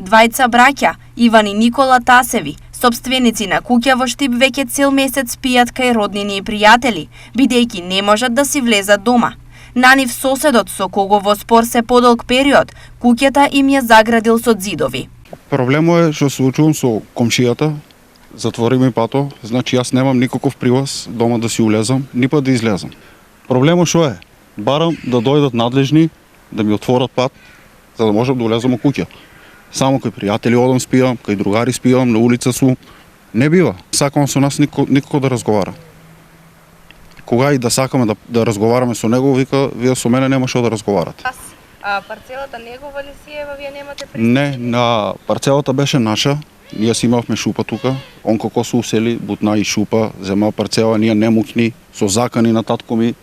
двајца браќа, Иван и Никола Тасеви, сопственици на куќа во Штип, веќе цел месец спијат кај роднини и пријатели, бидејќи не можат да си влезат дома. На нив соседот со кого во спор се подолг период, куќата им ја заградил со ѕидови. Проблемот е што се случувам со комшијата, затвори ми пато, значи јас немам никаков привоз дома да си улезам, ни пат да излезам. Проблемот што е? Барам да дојдат надлежни, да ми отворат пат, за да можам да улезам во куќа. Само кај пријатели одам спијам, кај другари спијам, на улица сум. Не бива. Сакам со нас никој да разговара. Кога и да сакаме да разговараме со него, вика, вие со мене нема што да разговарате. Парцелата негова ли си ева, вие немате пристап? Не, на парцелата беше наша. Ние си имавме шупа тука. Он како се усели, бутна и шупа, зема парцела, ние немукни, со закани на татко ми,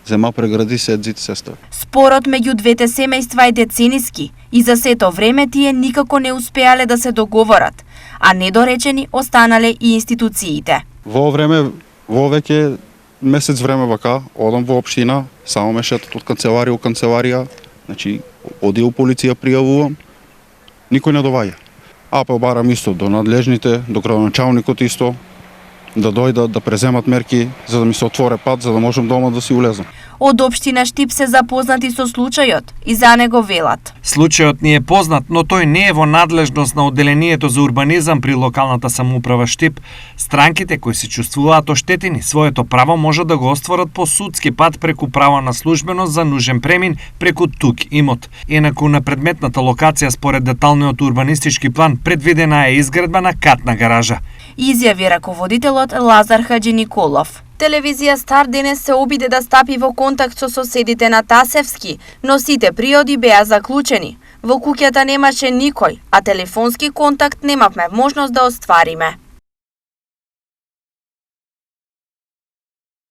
зема прегради се зид сестра. Спорот меѓу двете семејства е децениски и за сето време тие никако не успеале да се договорат, а недоречени останале и институциите. Во време, во веќе месец време вака, одам во општина, само ме шетат од канцеларија у канцеларија, значи оди у полиција пријавувам, никој не доваѓа. Апел барам исто до надлежните, до градоначалникот исто, да дојдат да преземат мерки за да ми се отворе пат, за да можам дома да си улезам. Од општина Штип се запознати со случајот и за него велат. Случајот ни е познат, но тој не е во надлежност на Одделението за урбанизам при локалната самоуправа Штип. Странките кои се чувствуваат оштетени, своето право можат да го остварат по судски пат преку право на службеност за нужен премин преку тук имот. Инаку на предметната локација според деталниот урбанистички план предвидена е изградба на катна гаража. Изјави раководителот Лазар Хаджи Николов. Телевизија Стар денес се обиде да стапи во контакт со соседите на Тасевски, но сите приоди беа заклучени. Во куќата немаше никој, а телефонски контакт немавме можност да оствариме.